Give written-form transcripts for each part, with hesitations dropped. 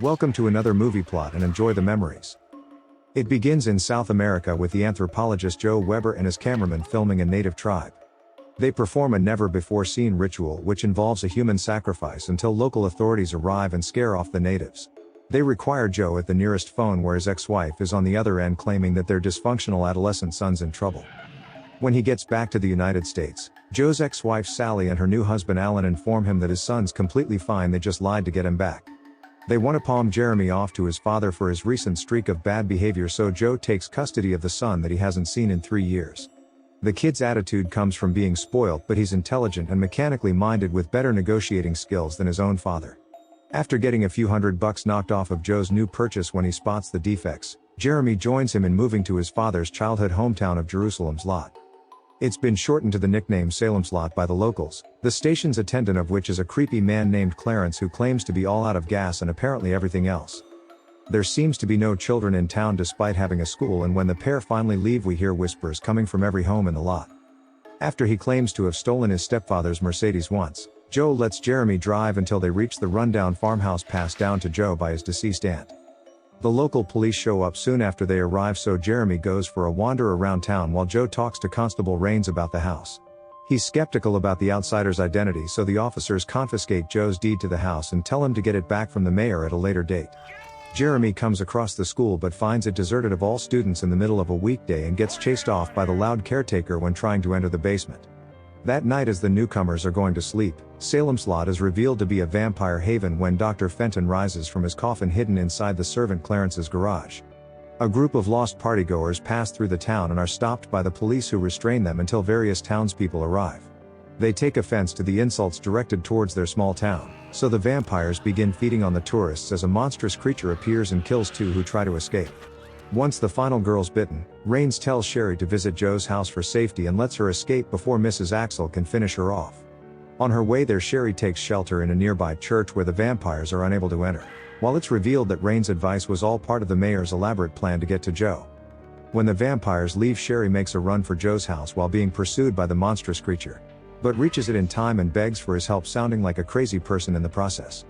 Welcome to another movie plot and enjoy the memories. It begins in South America with the anthropologist Joe Webber and his cameraman filming a native tribe. They perform a never-before-seen ritual which involves a human sacrifice until local authorities arrive and scare off the natives. They require Joe at the nearest phone where his ex-wife is on the other end claiming that their dysfunctional adolescent son's in trouble. When he gets back to the United States, Joe's ex-wife Sally and her new husband Alan inform him that his son's completely fine, they just lied to get him back. They want to palm Jeremy off to his father for his recent streak of bad behavior, so Joe takes custody of the son that he hasn't seen in 3 years. The kid's attitude comes from being spoiled, but he's intelligent and mechanically minded with better negotiating skills than his own father. After getting a few $100 knocked off of Joe's new purchase when he spots the defects, Jeremy joins him in moving to his father's childhood hometown of Jerusalem's Lot. It's been shortened to the nickname Salem's Lot by the locals, the station's attendant of which is a creepy man named Clarence who claims to be all out of gas and apparently everything else. There seems to be no children in town despite having a school, and when the pair finally leave we hear whispers coming from every home in the lot. After he claims to have stolen his stepfather's Mercedes once, Joe lets Jeremy drive until they reach the rundown farmhouse passed down to Joe by his deceased aunt. The local police show up soon after they arrive, so Jeremy goes for a wander around town while Joe talks to Constable Rains about the house. He's skeptical about the outsider's identity, so the officers confiscate Joe's deed to the house and tell him to get it back from the mayor at a later date. Jeremy comes across the school but finds it deserted of all students in the middle of a weekday and gets chased off by the loud caretaker when trying to enter the basement. That night, as the newcomers are going to sleep, Salem's Lot is revealed to be a vampire haven when Dr. Fenton rises from his coffin hidden inside the servant Clarence's garage. A group of lost partygoers pass through the town and are stopped by the police, who restrain them until various townspeople arrive. They take offense to the insults directed towards their small town, so the vampires begin feeding on the tourists as a monstrous creature appears and kills two who try to escape. Once the final girl's bitten, Rains tells Sherry to visit Joe's house for safety and lets her escape before Mrs. Axel can finish her off. On her way there, Sherry takes shelter in a nearby church where the vampires are unable to enter, while it's revealed that Rains' advice was all part of the mayor's elaborate plan to get to Joe. When the vampires leave, Sherry makes a run for Joe's house while being pursued by the monstrous creature, but reaches it in time and begs for his help, sounding like a crazy person in the process.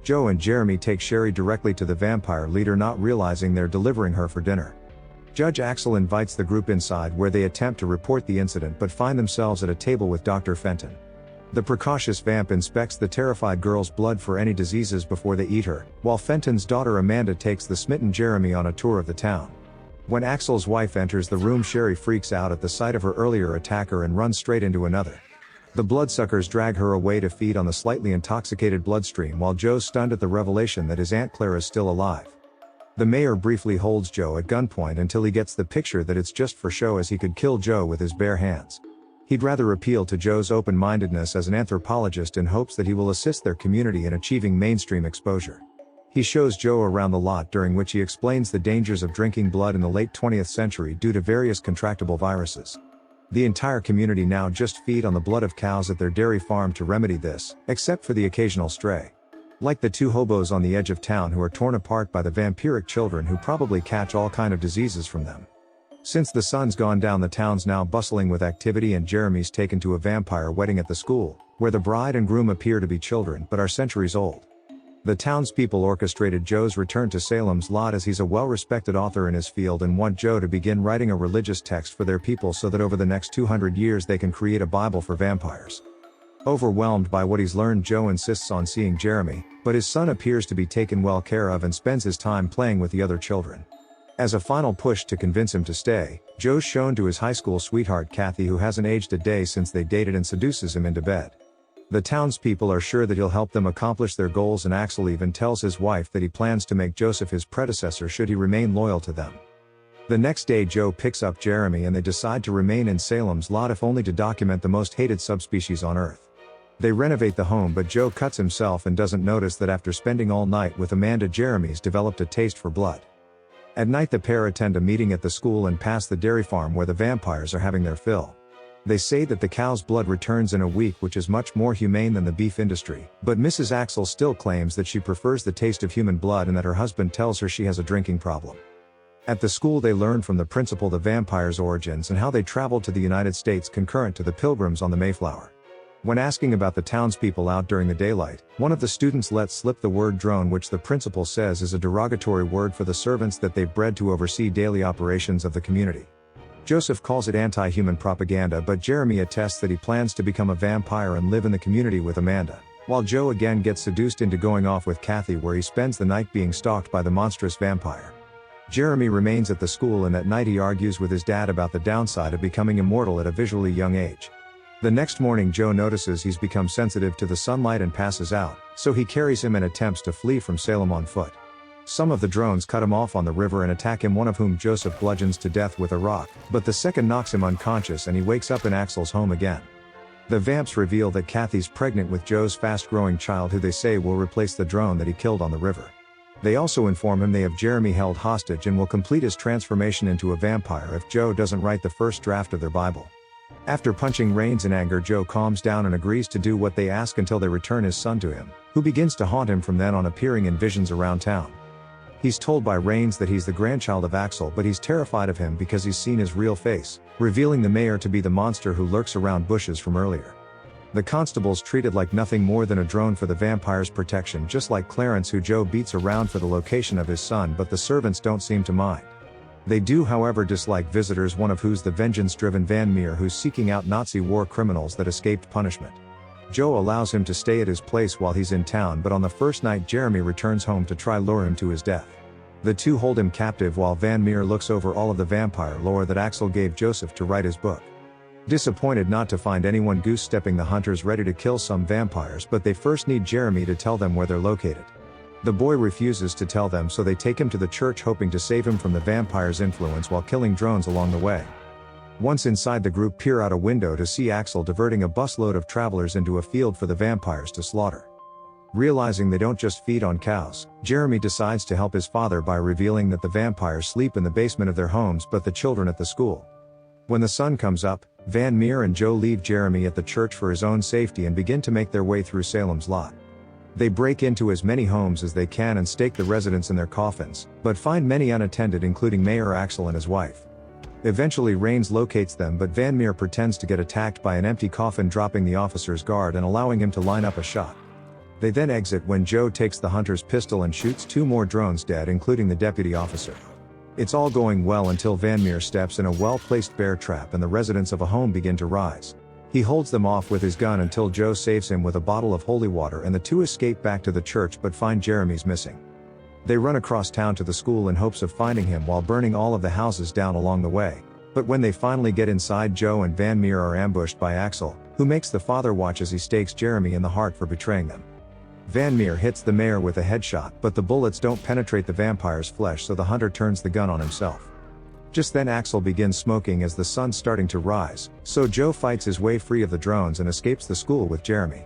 Joe and Jeremy take Sherry directly to the vampire leader, not realizing they're delivering her for dinner. Judge Axel invites the group inside where they attempt to report the incident but find themselves at a table with Dr. Fenton. The precautious vamp inspects the terrified girl's blood for any diseases before they eat her, while Fenton's daughter Amanda takes the smitten Jeremy on a tour of the town. When Axel's wife enters the room, Sherry freaks out at the sight of her earlier attacker and runs straight into another. The bloodsuckers drag her away to feed on the slightly intoxicated bloodstream, while Joe's stunned at the revelation that his Aunt Clara is still alive. The mayor briefly holds Joe at gunpoint until he gets the picture that it's just for show, as he could kill Joe with his bare hands. He'd rather appeal to Joe's open-mindedness as an anthropologist in hopes that he will assist their community in achieving mainstream exposure. He shows Joe around the lot, during which he explains the dangers of drinking blood in the late 20th century due to various contractable viruses. The entire community now just feed on the blood of cows at their dairy farm to remedy this, except for the occasional stray. Like the two hobos on the edge of town who are torn apart by the vampiric children who probably catch all kind of diseases from them. Since the sun's gone down, the town's now bustling with activity, and Jeremy's taken to a vampire wedding at the school, where the bride and groom appear to be children but are centuries old. The townspeople orchestrated Joe's return to Salem's Lot as he's a well-respected author in his field and want Joe to begin writing a religious text for their people so that over the next 200 years they can create a Bible for vampires. Overwhelmed by what he's learned, Joe insists on seeing Jeremy, but his son appears to be taken well care of and spends his time playing with the other children. As a final push to convince him to stay, Joe's shown to his high school sweetheart Cathy, who hasn't aged a day since they dated, and seduces him into bed. The townspeople are sure that he'll help them accomplish their goals, and Axel even tells his wife that he plans to make Joseph his predecessor should he remain loyal to them. The next day, Joe picks up Jeremy and they decide to remain in Salem's Lot, if only to document the most hated subspecies on Earth. They renovate the home, but Joe cuts himself and doesn't notice that after spending all night with Amanda, Jeremy's developed a taste for blood. At night, the pair attend a meeting at the school and pass the dairy farm where the vampires are having their fill. They say that the cow's blood returns in a week, which is much more humane than the beef industry, but Mrs. Axel still claims that she prefers the taste of human blood and that her husband tells her she has a drinking problem. At the school, they learn from the principal the vampires' origins and how they traveled to the United States concurrent to the Pilgrims on the Mayflower. When asking about the townspeople out during the daylight, one of the students lets slip the word drone, which the principal says is a derogatory word for the servants that they've bred to oversee daily operations of the community. Joseph calls it anti-human propaganda, but Jeremy attests that he plans to become a vampire and live in the community with Amanda, while Joe again gets seduced into going off with Cathy, where he spends the night being stalked by the monstrous vampire. Jeremy remains at the school, and at night he argues with his dad about the downside of becoming immortal at a visually young age. The next morning Joe notices he's become sensitive to the sunlight and passes out, so he carries him and attempts to flee from Salem on foot. Some of the drones cut him off on the river and attack him, one of whom Joseph bludgeons to death with a rock, but the second knocks him unconscious and he wakes up in Axel's home again. The vamps reveal that Cathy's pregnant with Joe's fast-growing child, who they say will replace the drone that he killed on the river. They also inform him they have Jeremy held hostage and will complete his transformation into a vampire if Joe doesn't write the first draft of their Bible. After punching Rjin in anger, Joe calms down and agrees to do what they ask until they return his son to him, who begins to haunt him from then on, appearing in visions around town. He's told by Rjin that he's the grandchild of Axel, but he's terrified of him because he's seen his real face, revealing the mayor to be the monster who lurks around bushes from earlier. The constables treat it like nothing more than a drone for the vampire's protection, just like Clarence, who Joe beats around for the location of his son, but the servants don't seem to mind. They do, however, dislike visitors, one of who's the vengeance-driven Meer, who's seeking out Nazi war criminals that escaped punishment. Joe allows him to stay at his place while he's in town, but on the first night Jeremy returns home to try lure him to his death. The two hold him captive while Meer looks over all of the vampire lore that Axel gave Joseph to write his book. Disappointed not to find anyone goose-stepping, the hunters ready to kill some vampires, but they first need Jeremy to tell them where they're located. The boy refuses to tell them, so they take him to the church, hoping to save him from the vampire's influence while killing drones along the way. Once inside, the group peer out a window to see Axel diverting a busload of travelers into a field for the vampires to slaughter. Realizing they don't just feed on cows, Jeremy decides to help his father by revealing that the vampires sleep in the basement of their homes, but the children at the school. When the sun comes up, Meer and Joe leave Jeremy at the church for his own safety and begin to make their way through Salem's lot. They break into as many homes as they can and stake the residents in their coffins, but find many unattended, including Mayor Axel and his wife. Eventually Rjin locates them, but Meer pretends to get attacked by an empty coffin, dropping the officer's guard and allowing him to line up a shot. They then exit when Joe takes the hunter's pistol and shoots two more drones dead, including the deputy officer. It's all going well until Meer steps in a well-placed bear trap and the residents of a home begin to rise. He holds them off with his gun until Joe saves him with a bottle of holy water, and the two escape back to the church but find Jeremy's missing. They run across town to the school in hopes of finding him while burning all of the houses down along the way. But when they finally get inside, Joe and Meer are ambushed by Axel, who makes the father watch as he stakes Jeremy in the heart for betraying them. Meer hits the mayor with a headshot, but the bullets don't penetrate the vampire's flesh, so the hunter turns the gun on himself. Just then Axel begins smoking as the sun's starting to rise, so Joe fights his way free of the drones and escapes the school with Jeremy.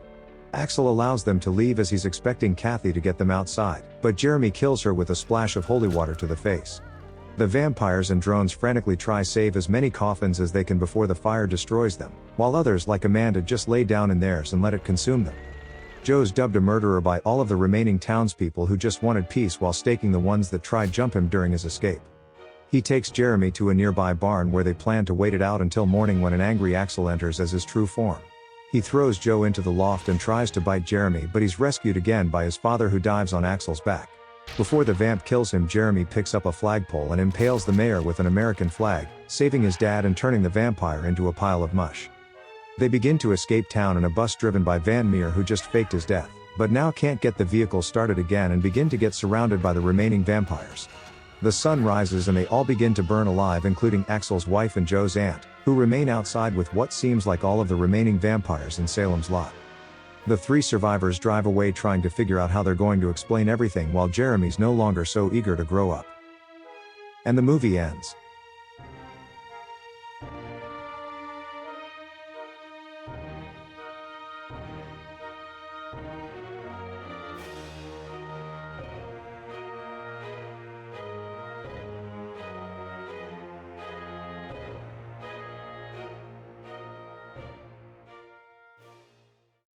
Axel allows them to leave as he's expecting Cathy to get them outside, but Jeremy kills her with a splash of holy water to the face. The vampires and drones frantically try save as many coffins as they can before the fire destroys them, while others like Amanda just lay down in theirs and let it consume them. Joe's dubbed a murderer by all of the remaining townspeople who just wanted peace while staking the ones that tried jump him during his escape. He takes Jeremy to a nearby barn where they plan to wait it out until morning, when an angry Axel enters as his true form. He throws Joe into the loft and tries to bite Jeremy, but he's rescued again by his father, who dives on Axel's back. Before the vamp kills him, Jeremy picks up a flagpole and impales the mayor with an American flag, saving his dad and turning the vampire into a pile of mush. They begin to escape town in a bus driven by Meer, who just faked his death, but now can't get the vehicle started again and begin to get surrounded by the remaining vampires. The sun rises and they all begin to burn alive, including Axel's wife and Joe's aunt, who remain outside with what seems like all of the remaining vampires in Salem's lot. The three survivors drive away trying to figure out how they're going to explain everything, while Jeremy's no longer so eager to grow up. And the movie ends.